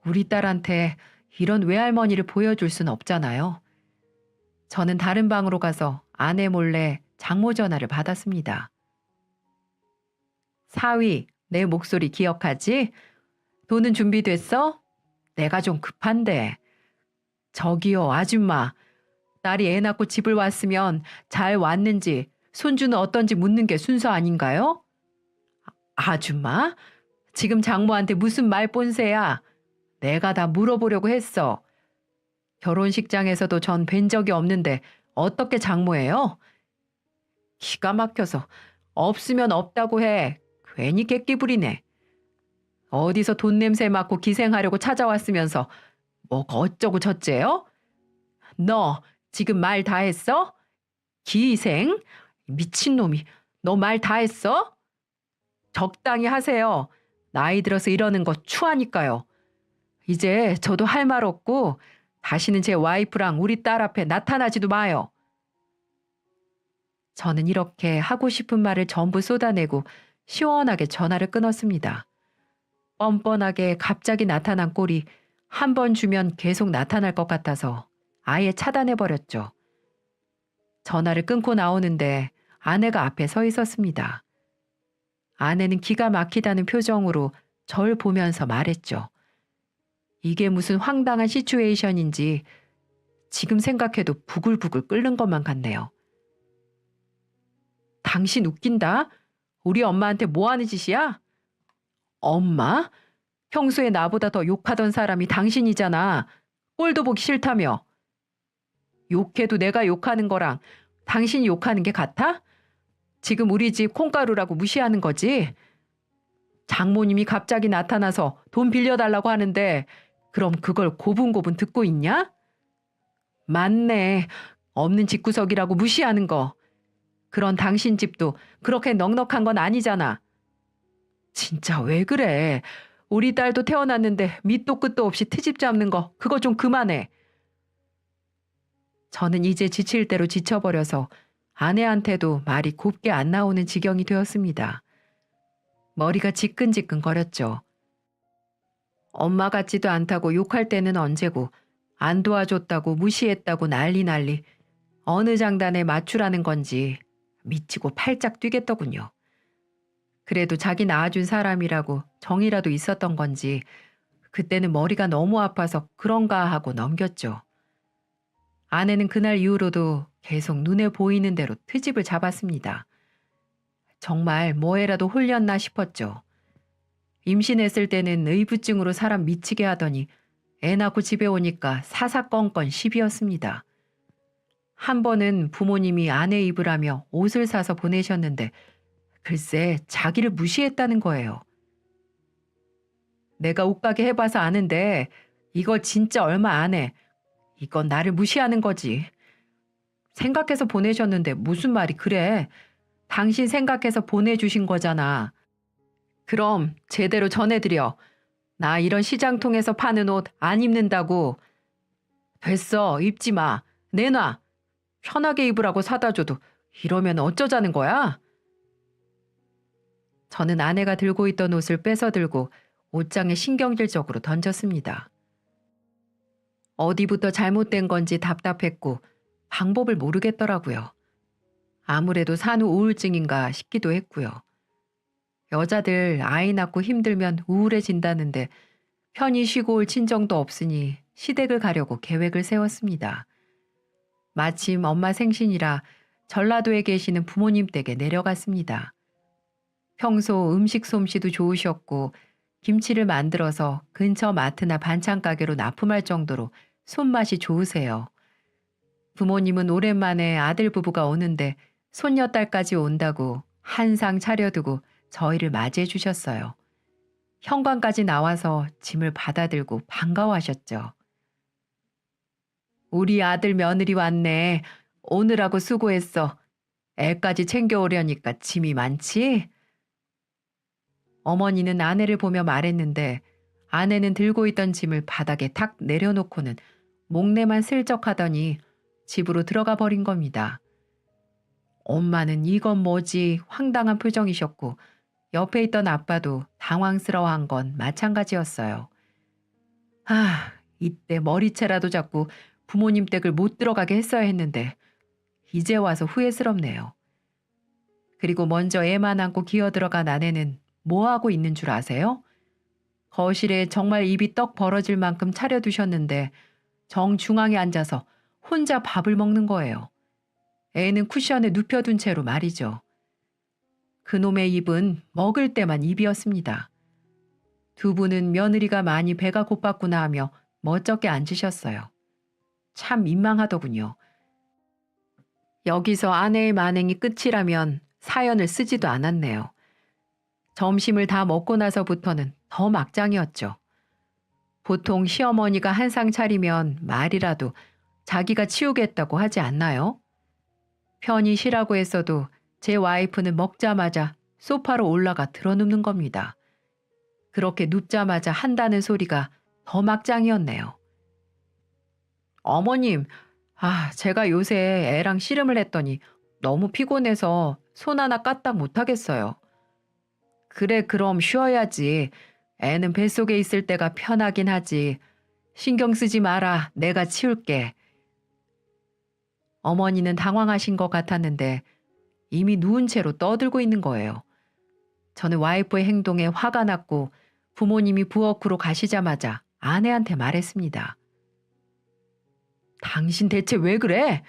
우리 딸한테 이런 외할머니를 보여줄 순 없잖아요. 저는 다른 방으로 가서 아내 몰래 장모 전화를 받았습니다. 사위, 내 목소리 기억하지? 돈은 준비됐어? 내가 좀 급한데. 저기요, 아줌마. 딸이 애 낳고 집을 왔으면 잘 왔는지 손주는 어떤지 묻는 게 순서 아닌가요? 아줌마? 지금 장모한테 무슨 말본세야? 내가 다 물어보려고 했어. 결혼식장에서도 전 뵌 적이 없는데 어떻게 장모예요? 기가 막혀서 없으면 없다고 해. 괜히 객기 부리네. 어디서 돈 냄새 맡고 기생하려고 찾아왔으면서 뭐가 어쩌고 저쩌요? 너 지금 말 다 했어? 기생? 미친놈이 너 말 다 했어? 적당히 하세요. 나이 들어서 이러는 거 추하니까요. 이제 저도 할 말 없고 다시는 제 와이프랑 우리 딸 앞에 나타나지도 마요. 저는 이렇게 하고 싶은 말을 전부 쏟아내고 시원하게 전화를 끊었습니다. 뻔뻔하게 갑자기 나타난 꼴이 한 번 주면 계속 나타날 것 같아서 아예 차단해버렸죠. 전화를 끊고 나오는데 아내가 앞에 서 있었습니다. 아내는 기가 막히다는 표정으로 절 보면서 말했죠. 이게 무슨 황당한 시츄에이션인지 지금 생각해도 부글부글 끓는 것만 같네요. 당신 웃긴다. 우리 엄마한테 뭐 하는 짓이야? 엄마? 평소에 나보다 더 욕하던 사람이 당신이잖아. 꼴도 보기 싫다며. 욕해도 내가 욕하는 거랑 당신이 욕하는 게 같아? 지금 우리 집 콩가루라고 무시하는 거지? 장모님이 갑자기 나타나서 돈 빌려달라고 하는데 그럼 그걸 고분고분 듣고 있냐? 맞네. 없는 집구석이라고 무시하는 거. 그런 당신 집도 그렇게 넉넉한 건 아니잖아. 진짜 왜 그래? 우리 딸도 태어났는데 밑도 끝도 없이 트집 잡는 거 그거 좀 그만해. 저는 이제 지칠 대로 지쳐버려서 아내한테도 말이 곱게 안 나오는 지경이 되었습니다. 머리가 지끈지끈거렸죠. 엄마 같지도 않다고 욕할 때는 언제고 안 도와줬다고 무시했다고 난리. 어느 장단에 맞추라는 건지 미치고 팔짝 뛰겠더군요. 그래도 자기 낳아준 사람이라고 정이라도 있었던 건지 그때는 머리가 너무 아파서 그런가 하고 넘겼죠. 아내는 그날 이후로도 계속 눈에 보이는 대로 트집을 잡았습니다. 정말 뭐에라도 홀렸나 싶었죠. 임신했을 때는 의부증으로 사람 미치게 하더니 애 낳고 집에 오니까 사사건건 시비였습니다. 한 번은 부모님이 아내 입으라며 옷을 사서 보내셨는데 글쎄 자기를 무시했다는 거예요. 내가 옷가게 해봐서 아는데 이거 진짜 얼마 안 해. 이건 나를 무시하는 거지. 생각해서 보내셨는데 무슨 말이 그래. 당신 생각해서 보내주신 거잖아. 그럼 제대로 전해드려. 나 이런 시장통에서 파는 옷 안 입는다고. 됐어, 입지 마. 내놔. 편하게 입으라고 사다 줘도 이러면 어쩌자는 거야? 저는 아내가 들고 있던 옷을 뺏어 들고 옷장에 신경질적으로 던졌습니다. 어디부터 잘못된 건지 답답했고 방법을 모르겠더라고요. 아무래도 산후 우울증인가 싶기도 했고요. 여자들 아이 낳고 힘들면 우울해진다는데 편히 쉬고 올 친정도 없으니 시댁을 가려고 계획을 세웠습니다. 마침 엄마 생신이라 전라도에 계시는 부모님 댁에 내려갔습니다. 평소 음식 솜씨도 좋으셨고 김치를 만들어서 근처 마트나 반찬 가게로 납품할 정도로 손맛이 좋으세요. 부모님은 오랜만에 아들 부부가 오는데 손녀딸까지 온다고 한상 차려두고 저희를 맞이해 주셨어요. 현관까지 나와서 짐을 받아들고 반가워하셨죠. 우리 아들 며느리 왔네. 오느라고 수고했어. 애까지 챙겨오려니까 짐이 많지? 어머니는 아내를 보며 말했는데 아내는 들고 있던 짐을 바닥에 탁 내려놓고는 목례만 슬쩍 하더니 집으로 들어가 버린 겁니다. 엄마는 이건 뭐지 황당한 표정이셨고 옆에 있던 아빠도 당황스러워한 건 마찬가지였어요. 이때 머리채라도 잡고 부모님 댁을 못 들어가게 했어야 했는데 이제 와서 후회스럽네요. 그리고 먼저 애만 안고 기어들어간 아내는 뭐 하고 있는 줄 아세요? 거실에 정말 입이 떡 벌어질 만큼 차려두셨는데 정중앙에 앉아서 혼자 밥을 먹는 거예요. 애는 쿠션에 눕혀둔 채로 말이죠. 그놈의 입은 먹을 때만 입이었습니다. 두 분은 며느리가 많이 배가 고팠구나 하며 멋쩍게 앉으셨어요. 참 민망하더군요. 여기서 아내의 만행이 끝이라면 사연을 쓰지도 않았네요. 점심을 다 먹고 나서부터는 더 막장이었죠. 보통 시어머니가 한상 차리면 말이라도 자기가 치우겠다고 하지 않나요? 편히 쉬라고 했어도 제 와이프는 먹자마자 소파로 올라가 드러눕는 겁니다. 그렇게 눕자마자 한다는 소리가 더 막장이었네요. 어머님, 제가 요새 애랑 씨름을 했더니 너무 피곤해서 손 하나 까딱 못하겠어요. 그래, 그럼 쉬어야지. 애는 뱃속에 있을 때가 편하긴 하지. 신경 쓰지 마라. 내가 치울게. 어머니는 당황하신 것 같았는데 이미 누운 채로 떠들고 있는 거예요. 저는 와이프의 행동에 화가 났고 부모님이 부엌으로 가시자마자 아내한테 말했습니다. 당신 대체 왜 그래?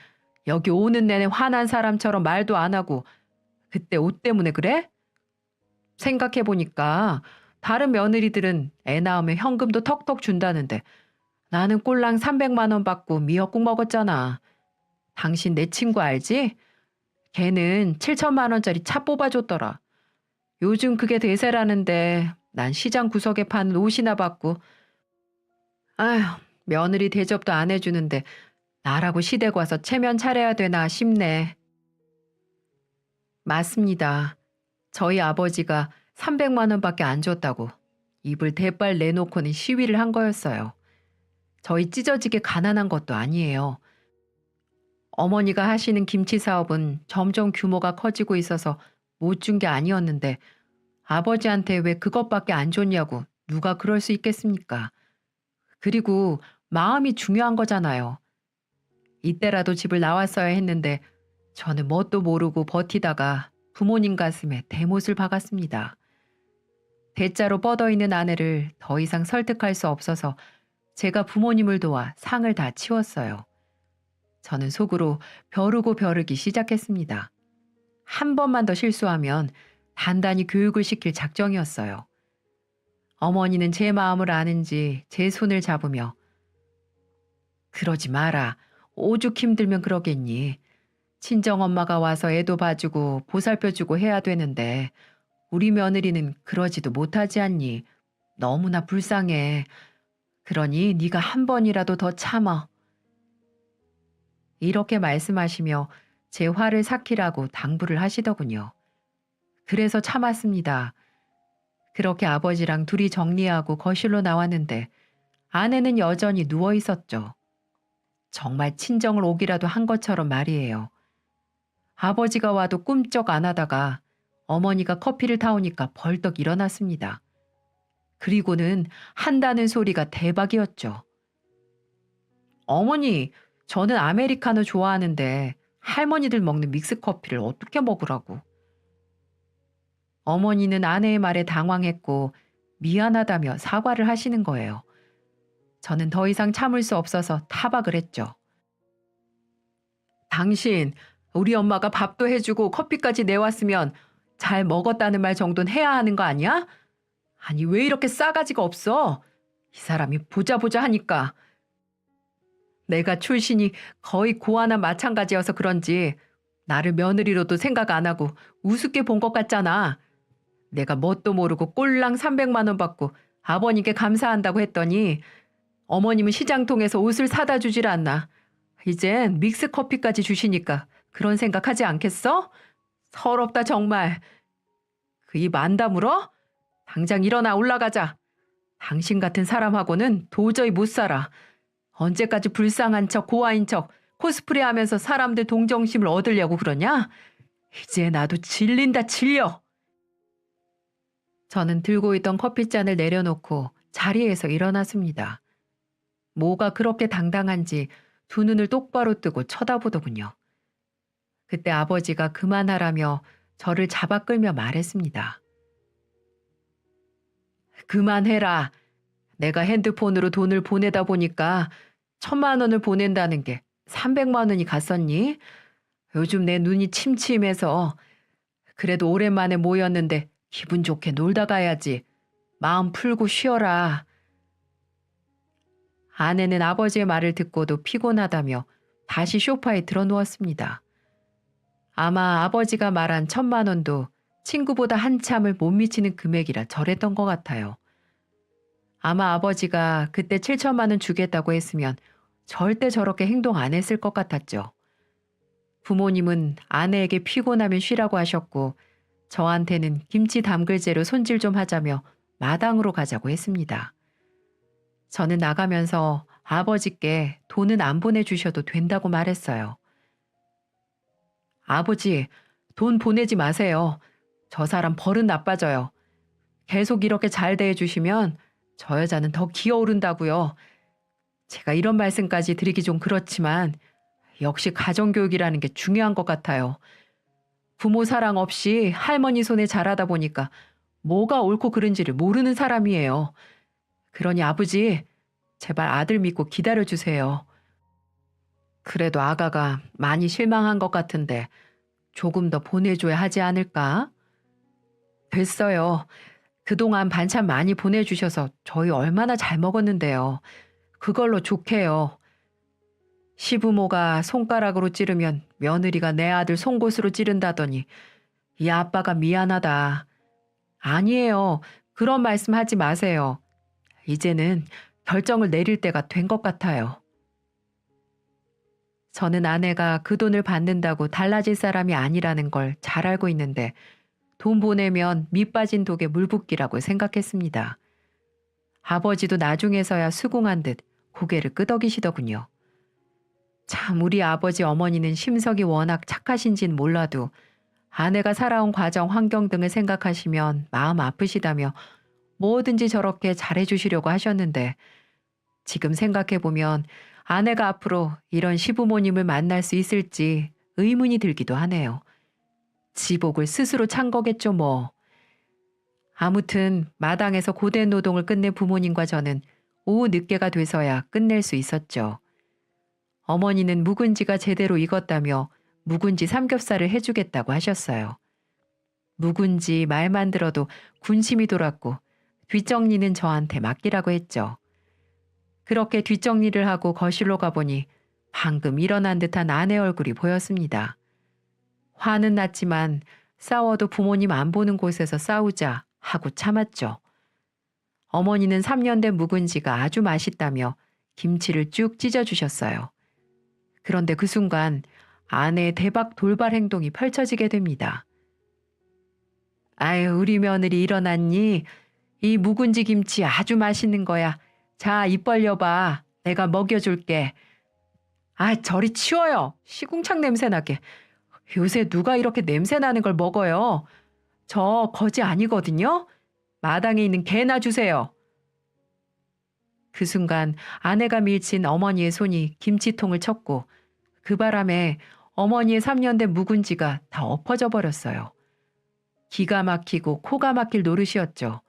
여기 오는 내내 화난 사람처럼 말도 안 하고 그때 옷 때문에 그래? 생각해보니까 다른 며느리들은 애 낳으면 현금도 턱턱 준다는데 나는 꼴랑 300만 원 받고 미역국 먹었잖아. 당신 내 친구 알지? 걔는 7천만 원짜리 차 뽑아줬더라. 요즘 그게 대세라는데 난 시장 구석에 파는 옷이나 받고 아휴 며느리 대접도 안 해주는데 나라고 시댁 와서 체면 차려야 되나 싶네. 맞습니다. 저희 아버지가 300만 원밖에 안 줬다고 입을 대빨 내놓고는 시위를 한 거였어요. 저희 찢어지게 가난한 것도 아니에요. 어머니가 하시는 김치 사업은 점점 규모가 커지고 있어서 못 준 게 아니었는데 아버지한테 왜 그것밖에 안 줬냐고 누가 그럴 수 있겠습니까? 그리고 마음이 중요한 거잖아요. 이때라도 집을 나왔어야 했는데 저는 뭣도 모르고 버티다가 부모님 가슴에 대못을 박았습니다. 대자로 뻗어있는 아내를 더 이상 설득할 수 없어서 제가 부모님을 도와 상을 다 치웠어요. 저는 속으로 벼르고 벼르기 시작했습니다. 한 번만 더 실수하면 단단히 교육을 시킬 작정이었어요. 어머니는 제 마음을 아는지 제 손을 잡으며 그러지 마라. 오죽 힘들면 그러겠니. 친정엄마가 와서 애도 봐주고 보살펴주고 해야 되는데 우리 며느리는 그러지도 못하지 않니. 너무나 불쌍해. 그러니 네가 한 번이라도 더 참아. 이렇게 말씀하시며 제 화를 삭히라고 당부를 하시더군요. 그래서 참았습니다. 그렇게 아버지랑 둘이 정리하고 거실로 나왔는데 아내는 여전히 누워 있었죠. 정말 친정을 오기라도 한 것처럼 말이에요. 아버지가 와도 꿈쩍 안 하다가 어머니가 커피를 타오니까 벌떡 일어났습니다. 그리고는 한다는 소리가 대박이었죠. 어머니, 저는 아메리카노 좋아하는데 할머니들 먹는 믹스커피를 어떻게 먹으라고. 어머니는 아내의 말에 당황했고 미안하다며 사과를 하시는 거예요. 저는 더 이상 참을 수 없어서 타박을 했죠. 당신, 우리 엄마가 밥도 해주고 커피까지 내왔으면 잘 먹었다는 말 정도는 해야 하는 거 아니야? 아니, 왜 이렇게 싸가지가 없어? 이 사람이 보자 보자 하니까. 내가 출신이 거의 고아나 마찬가지여서 그런지 나를 며느리로도 생각 안 하고 우습게 본 것 같잖아. 내가 뭣도 모르고 꼴랑 300만 원 받고 아버님께 감사한다고 했더니 어머님은 시장 통해서 옷을 사다 주질 않나. 이젠 믹스 커피까지 주시니까 그런 생각하지 않겠어? 서럽다 정말. 그 입 안 다물어? 당장 일어나 올라가자. 당신 같은 사람하고는 도저히 못 살아. 언제까지 불쌍한 척 고아인 척 코스프레 하면서 사람들 동정심을 얻으려고 그러냐? 이제 나도 질린다 질려. 저는 들고 있던 커피잔을 내려놓고 자리에서 일어났습니다. 뭐가 그렇게 당당한지 두 눈을 똑바로 뜨고 쳐다보더군요. 그때 아버지가 그만하라며 저를 잡아 끌며 말했습니다. 그만해라. 내가 핸드폰으로 돈을 보내다 보니까 1,000만 원을 보낸다는 게 300만 원이 갔었니? 요즘 내 눈이 침침해서 그래도 오랜만에 모였는데 기분 좋게 놀다 가야지. 마음 풀고 쉬어라. 아내는 아버지의 말을 듣고도 피곤하다며 다시 소파에 드러누웠습니다. 아마 아버지가 말한 1,000만 원도 친구보다 한참을 못 미치는 금액이라 저랬던 것 같아요. 아마 아버지가 그때 7천만 원 주겠다고 했으면 절대 저렇게 행동 안 했을 것 같았죠. 부모님은 아내에게 피곤하면 쉬라고 하셨고 저한테는 김치 담글재로 손질 좀 하자며 마당으로 가자고 했습니다. 저는 나가면서 아버지께 돈은 안 보내주셔도 된다고 말했어요. 아버지, 돈 보내지 마세요. 저 사람 버릇 나빠져요. 계속 이렇게 잘 대해주시면 저 여자는 더 기어오른다고요. 제가 이런 말씀까지 드리기 좀 그렇지만 역시 가정교육이라는 게 중요한 것 같아요. 부모 사랑 없이 할머니 손에 자라다 보니까 뭐가 옳고 그른지를 모르는 사람이에요. 그러니 아버지, 제발 아들 믿고 기다려주세요. 그래도 아가가 많이 실망한 것 같은데 조금 더 보내줘야 하지 않을까? 됐어요. 그동안 반찬 많이 보내주셔서 저희 얼마나 잘 먹었는데요. 그걸로 좋게요. 시부모가 손가락으로 찌르면 며느리가 내 아들 송곳으로 찌른다더니 이 아빠가 미안하다. 아니에요. 그런 말씀 하지 마세요. 이제는 결정을 내릴 때가 된 것 같아요. 저는 아내가 그 돈을 받는다고 달라질 사람이 아니라는 걸 잘 알고 있는데 돈 보내면 밑 빠진 독에 물 붓기라고 생각했습니다. 아버지도 나중에서야 수긍한 듯 고개를 끄덕이시더군요. 참 우리 아버지 어머니는 심성이 워낙 착하신진 몰라도 아내가 살아온 과정 환경 등을 생각하시면 마음 아프시다며 뭐든지 저렇게 잘해주시려고 하셨는데 지금 생각해보면 아내가 앞으로 이런 시부모님을 만날 수 있을지 의문이 들기도 하네요. 지복을 스스로 찬 거겠죠 뭐. 아무튼 마당에서 고된 노동을 끝낸 부모님과 저는 오후 늦게가 돼서야 끝낼 수 있었죠. 어머니는 묵은지가 제대로 익었다며 묵은지 삼겹살을 해주겠다고 하셨어요. 묵은지 말만 들어도 군침이 돌았고 뒷정리는 저한테 맡기라고 했죠. 그렇게 뒷정리를 하고 거실로 가보니 방금 일어난 듯한 아내 얼굴이 보였습니다. 화는 났지만 싸워도 부모님 안 보는 곳에서 싸우자 하고 참았죠. 어머니는 3년 된 묵은지가 아주 맛있다며 김치를 쭉 찢어주셨어요. 그런데 그 순간 아내의 대박 돌발 행동이 펼쳐지게 됩니다. 아유, 우리 며느리 일어났니? 이 묵은지 김치 아주 맛있는 거야. 자, 입 벌려봐. 내가 먹여줄게. 아, 저리 치워요. 시궁창 냄새 나게. 요새 누가 이렇게 냄새 나는 걸 먹어요? 저 거지 아니거든요? 마당에 있는 개나 주세요. 그 순간 아내가 밀친 어머니의 손이 김치통을 쳤고 그 바람에 어머니의 3년 된 묵은지가 다 엎어져 버렸어요. 기가 막히고 코가 막힐 노릇이었죠.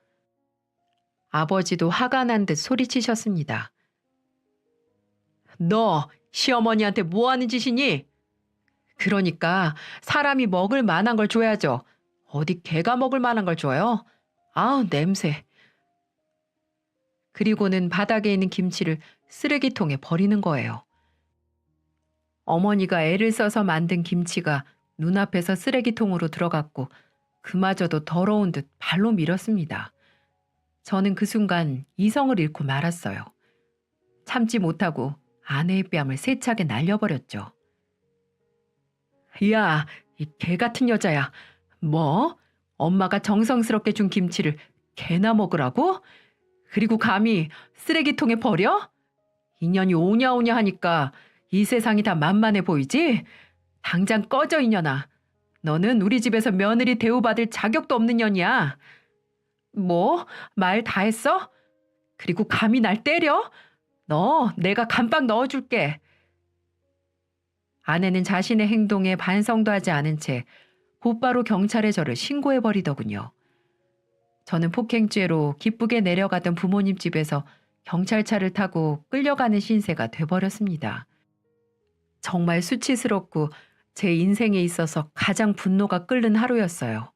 아버지도 화가 난 듯 소리치셨습니다. 너 시어머니한테 뭐 하는 짓이니? 그러니까 사람이 먹을 만한 걸 줘야죠. 어디 개가 먹을 만한 걸 줘요? 아우, 냄새. 그리고는 바닥에 있는 김치를 쓰레기통에 버리는 거예요. 어머니가 애를 써서 만든 김치가 눈앞에서 쓰레기통으로 들어갔고 그마저도 더러운 듯 발로 밀었습니다. 저는 그 순간 이성을 잃고 말았어요. 참지 못하고 아내의 뺨을 세차게 날려버렸죠. 야, 이 개 같은 여자야. 뭐? 엄마가 정성스럽게 준 김치를 개나 먹으라고? 그리고 감히 쓰레기통에 버려? 인연이 오냐오냐 하니까 이 세상이 다 만만해 보이지? 당장 꺼져 이년아. 너는 우리 집에서 며느리 대우받을 자격도 없는 년이야. 뭐? 말 다 했어? 그리고 감히 날 때려? 너 내가 감빵 넣어줄게. 아내는 자신의 행동에 반성도 하지 않은 채 곧바로 경찰에 저를 신고해버리더군요. 저는 폭행죄로 기쁘게 내려가던 부모님 집에서 경찰차를 타고 끌려가는 신세가 돼버렸습니다. 정말 수치스럽고 제 인생에 있어서 가장 분노가 끓는 하루였어요.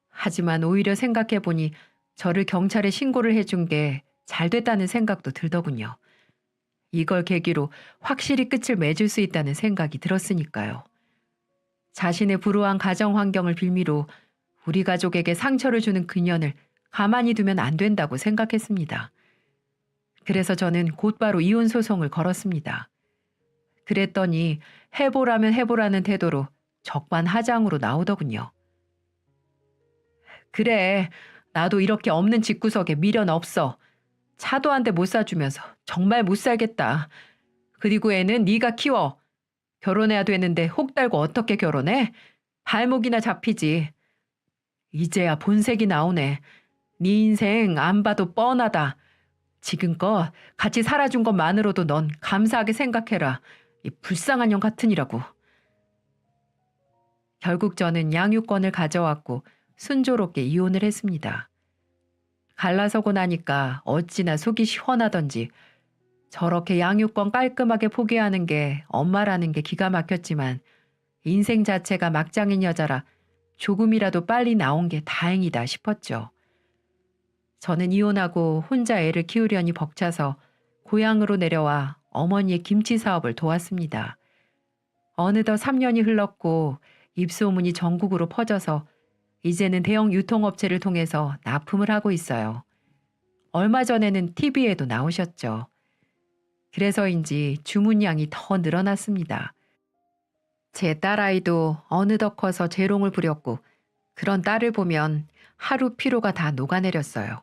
하지만 오히려 생각해보니 저를 경찰에 신고를 해준 게 잘 됐다는 생각도 들더군요. 이걸 계기로 확실히 끝을 맺을 수 있다는 생각이 들었으니까요. 자신의 불우한 가정 환경을 빌미로 우리 가족에게 상처를 주는 그년을 가만히 두면 안 된다고 생각했습니다. 그래서 저는 곧바로 이혼 소송을 걸었습니다. 그랬더니 해보라면 해보라는 태도로 적반하장으로 나오더군요. 그래, 나도 이렇게 없는 집구석에 미련 없어. 차도 한 대 못 사주면서 정말 못 살겠다. 그리고 애는 네가 키워. 결혼해야 되는데 혹 달고 어떻게 결혼해? 발목이나 잡히지. 이제야 본색이 나오네. 네 인생 안 봐도 뻔하다. 지금껏 같이 살아준 것만으로도 넌 감사하게 생각해라. 이 불쌍한 년 같으니라고. 결국 저는 양육권을 가져왔고 순조롭게 이혼을 했습니다. 갈라서고 나니까 어찌나 속이 시원하던지 저렇게 양육권 깔끔하게 포기하는 게 엄마라는 게 기가 막혔지만 인생 자체가 막장인 여자라 조금이라도 빨리 나온 게 다행이다 싶었죠. 저는 이혼하고 혼자 애를 키우려니 벅차서 고향으로 내려와 어머니의 김치 사업을 도왔습니다. 어느덧 3년이 흘렀고 입소문이 전국으로 퍼져서 이제는 대형 유통업체를 통해서 납품을 하고 있어요. 얼마 전에는 TV에도 나오셨죠. 그래서인지 주문량이 더 늘어났습니다. 제 딸아이도 어느덧 커서 재롱을 부렸고 그런 딸을 보면 하루 피로가 다 녹아내렸어요.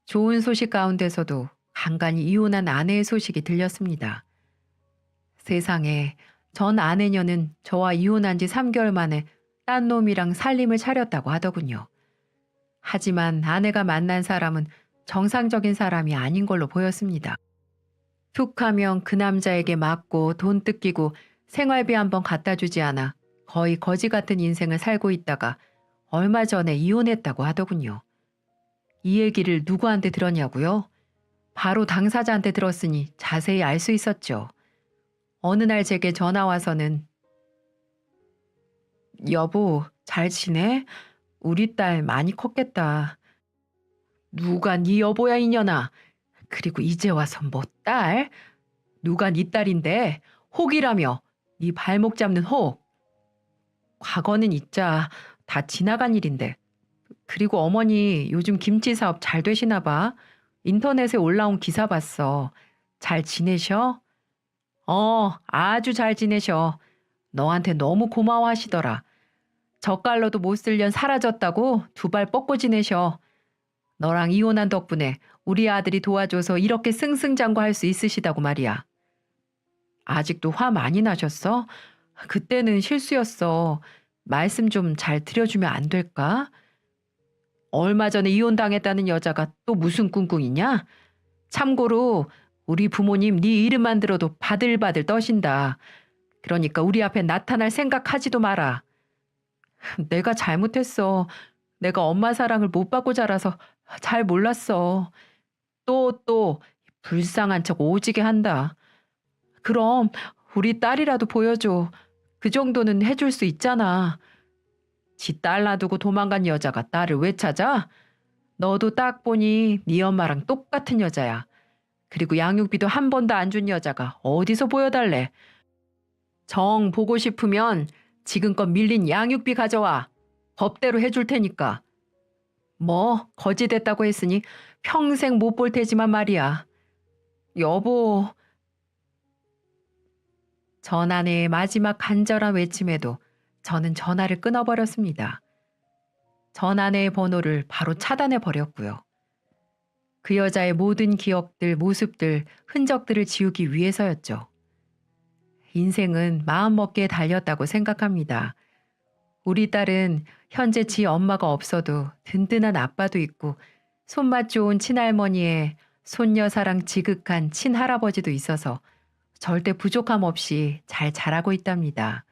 좋은 소식 가운데서도 간간히 이혼한 아내의 소식이 들렸습니다. 세상에, 전 아내녀는 저와 이혼한 지 3개월 만에 딴 놈이랑 살림을 차렸다고 하더군요. 하지만 아내가 만난 사람은 정상적인 사람이 아닌 걸로 보였습니다. 툭 하면 그 남자에게 맞고 돈 뜯기고 생활비 한번 갖다 주지 않아 거의 거지 같은 인생을 살고 있다가 얼마 전에 이혼했다고 하더군요. 이 얘기를 누구한테 들었냐고요? 바로 당사자한테 들었으니 자세히 알 수 있었죠. 어느 날 제게 전화 와서는 여보, 잘 지내? 우리 딸 많이 컸겠다. 누가 네 여보야 이년아. 그리고 이제 와서 뭐 딸? 누가 네 딸인데? 혹이라며. 네 발목 잡는 혹. 과거는 있자. 다 지나간 일인데. 그리고 어머니 요즘 김치 사업 잘 되시나 봐. 인터넷에 올라온 기사 봤어. 잘 지내셔? 아주 잘 지내셔. 너한테 너무 고마워하시더라. 젓갈로도 못 쓸 년 사라졌다고 2발 뻗고 지내셔. 너랑 이혼한 덕분에 우리 아들이 도와줘서 이렇게 승승장구할 수 있으시다고 말이야. 아직도 화 많이 나셨어? 그때는 실수였어. 말씀 좀 잘 드려주면 안 될까? 얼마 전에 이혼당했다는 여자가 또 무슨 꿍꿍이냐? 참고로 우리 부모님 네 이름만 들어도 바들바들 떠신다. 그러니까 우리 앞에 나타날 생각하지도 마라. 내가 잘못했어. 내가 엄마 사랑을 못 받고 자라서 잘 몰랐어. 또 불쌍한 척 오지게 한다. 그럼 우리 딸이라도 보여줘. 그 정도는 해줄 수 있잖아. 지 딸 놔두고 도망간 여자가 딸을 왜 찾아? 너도 딱 보니 네 엄마랑 똑같은 여자야. 그리고 양육비도 한 번도 안 준 여자가 어디서 보여달래. 정 보고 싶으면 지금껏 밀린 양육비 가져와. 법대로 해줄 테니까. 뭐 거지됐다고 했으니 평생 못 볼 테지만 말이야. 여보. 전 아내의 마지막 간절한 외침에도 저는 전화를 끊어버렸습니다. 전 아내의 번호를 바로 차단해버렸고요. 그 여자의 모든 기억들, 모습들, 흔적들을 지우기 위해서였죠. 인생은 마음먹기에 달렸다고 생각합니다. 우리 딸은 현재 지 엄마가 없어도 든든한 아빠도 있고 손맛 좋은 친할머니에 손녀 사랑 지극한 친할아버지도 있어서 절대 부족함 없이 잘 자라고 있답니다.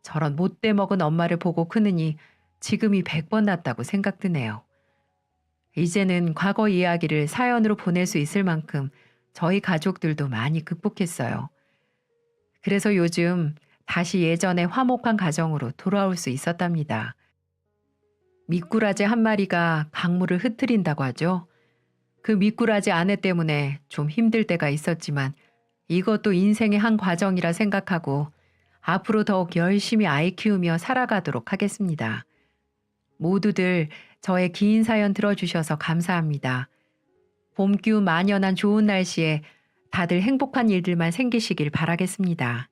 저런 못돼 먹은 엄마를 보고 크느니 지금이 100번 낫다고 생각드네요. 이제는 과거 이야기를 사연으로 보낼 수 있을 만큼 저희 가족들도 많이 극복했어요. 그래서 요즘 다시 예전의 화목한 가정으로 돌아올 수 있었답니다. 미꾸라지 한 마리가 강물을 흩트린다고 하죠. 그 미꾸라지 아내 때문에 좀 힘들 때가 있었지만 이것도 인생의 한 과정이라 생각하고 앞으로 더욱 열심히 아이 키우며 살아가도록 하겠습니다. 모두들 저의 긴 사연 들어주셔서 감사합니다. 봄 기운 만연한 좋은 날씨에 다들 행복한 일들만 생기시길 바라겠습니다.